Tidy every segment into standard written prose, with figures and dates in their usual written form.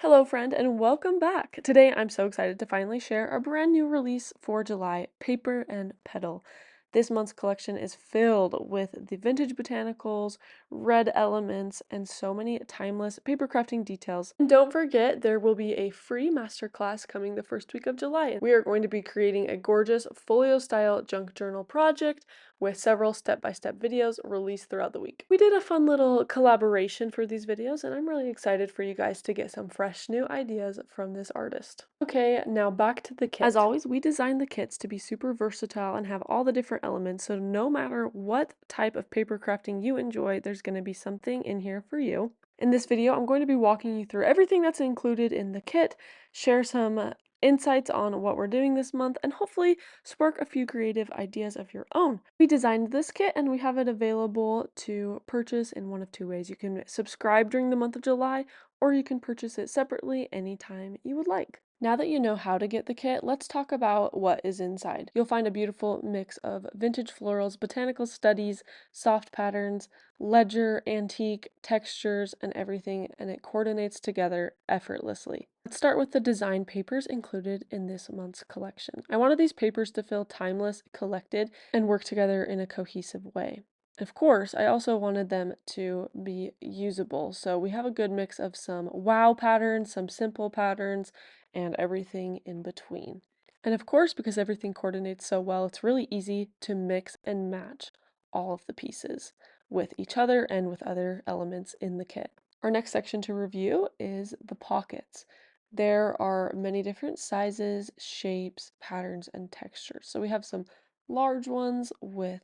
Hello, friend, and welcome back. Today, I'm so excited to finally share a brand new release for July, Paper and Petal. This month's collection is filled with the vintage botanicals, red elements, and so many timeless paper crafting details. And don't forget, there will be a free masterclass coming the first week of July. We are going to be creating a gorgeous folio-style junk journal project with several step-by-step videos released throughout the week. We did a fun little collaboration for these videos, and I'm really excited for you guys to get some fresh new ideas from this artist. Okay, now back to the kit. As always, we designed the kits to be super versatile and have all the different elements, so no matter what type of paper crafting you enjoy, there's going to be something in here for you. In this video, I'm going to be walking you through everything that's included in the kit, share some insights on what we're doing this month, and hopefully spark a few creative ideas of your own. We designed this kit and we have it available to purchase in one of two ways. You can subscribe during the month of July, or you can purchase it separately anytime you would like. Now that you know how to get the kit, let's talk about what is inside. You'll find a beautiful mix of vintage florals, botanical studies, soft patterns, ledger, antique, textures, and everything, and it coordinates together effortlessly. Let's start with the design papers included in this month's collection. I wanted these papers to feel timeless, collected, and work together in a cohesive way. Of course, I also wanted them to be usable, so we have a good mix of some wow patterns, some simple patterns, and everything in between. And of course, because everything coordinates so well, it's really easy to mix and match all of the pieces with each other and with other elements in the kit. Our next section to review is the pockets. There are many different sizes, shapes, patterns, and textures. So we have some large ones with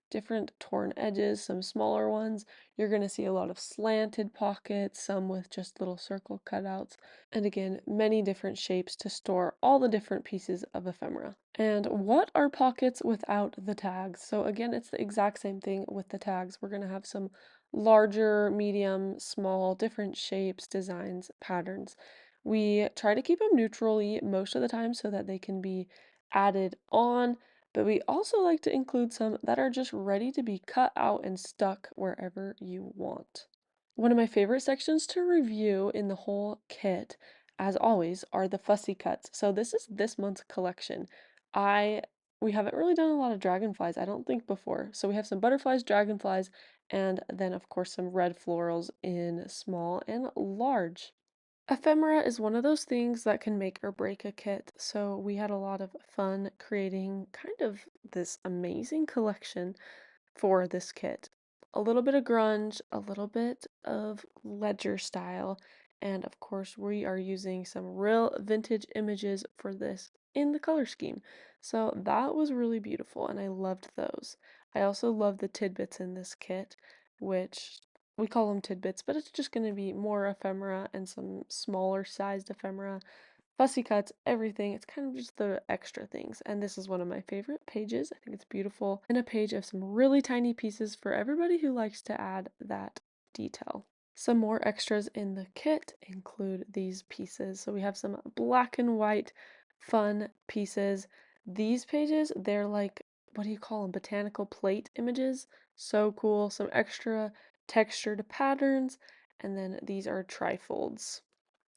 different torn edges, some smaller ones. You're going to see a lot of slanted pockets, some with just little circle cutouts, and again, many different shapes to store all the different pieces of ephemera. And what are pockets without the tags? So again, it's the exact same thing with the tags. We're going to have some larger, medium, small, different shapes, designs, patterns. We try to keep them neutrally most of the time so that they can be added on, but we also like to include some that are just ready to be cut out and stuck wherever you want. One of my favorite sections to review in the whole kit, as always, are the fussy cuts. So this is this month's collection. We haven't really done a lot of dragonflies, I don't think, before. So we have some butterflies, dragonflies, and then of course some red florals in small and large. Ephemera is one of those things that can make or break a kit, so we had a lot of fun creating kind of this amazing collection for this kit. A little bit of grunge, a little bit of ledger style, and of course we are using some real vintage images for this in the color scheme. So that was really beautiful and I loved those. I also love the tidbits in this kit, which we call them tidbits, but it's just going to be more ephemera and some smaller sized ephemera, fussy cuts, everything. It's kind of just the extra things. And this is one of my favorite pages. I think it's beautiful. And a page of some really tiny pieces for everybody who likes to add that detail. Some more extras in the kit include these pieces. So we have some black and white fun pieces. These pages, they're like, what do you call them? Botanical plate images. So cool. Some extra textured patterns. And then these are trifolds.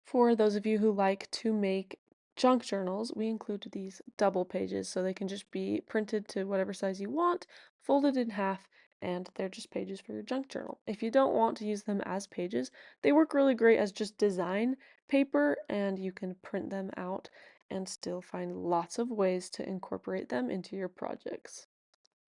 For those of you who like to make junk journals, we include these double pages so they can just be printed to whatever size you want, folded in half, and they're just pages for your junk journal. If you don't want to use them as pages, they work really great as just design paper and you can print them out and still find lots of ways to incorporate them into your projects.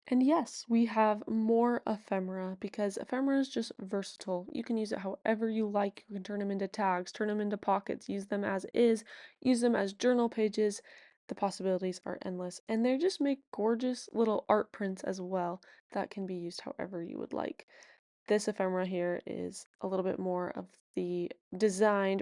And yes, we have more ephemera because ephemera is just versatile. You can use it however you like. You can turn them into tags, turn them into pockets, use them as is, use them as journal pages. The possibilities are endless. And they just make gorgeous little art prints as well that can be used however you would like. This ephemera here is a little bit more of the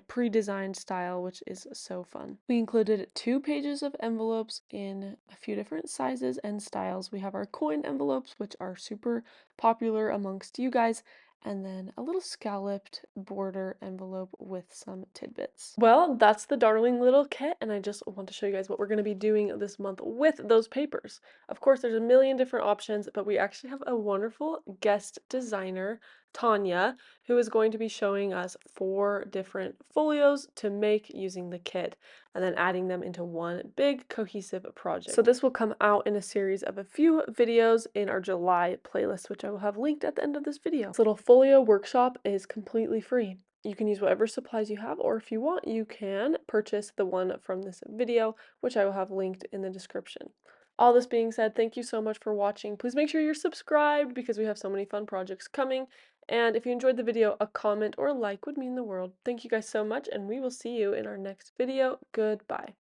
pre-designed style, which is so fun. We included 2 pages of envelopes in a few different sizes and styles. We have our coin envelopes, which are super popular amongst you guys, and then a little scalloped border envelope with some tidbits. Well, that's the darling little kit, and I just want to show you guys what we're going to be doing this month with those papers. Of course, there's a million different options, but we actually have a wonderful guest designer Tanya, who is going to be showing us 4 different folios to make using the kit, and then adding them into one big cohesive project. So this will come out in a series of a few videos in our July playlist, which I will have linked at the end of this video. This little folio workshop is completely free. You can use whatever supplies you have, or if you want, you can purchase the one from this video, which I will have linked in the description. All this being said, thank you so much for watching. Please make sure you're subscribed because we have so many fun projects coming. And if you enjoyed the video, a comment or a like would mean the world. Thank you guys so much, and we will see you in our next video. Goodbye.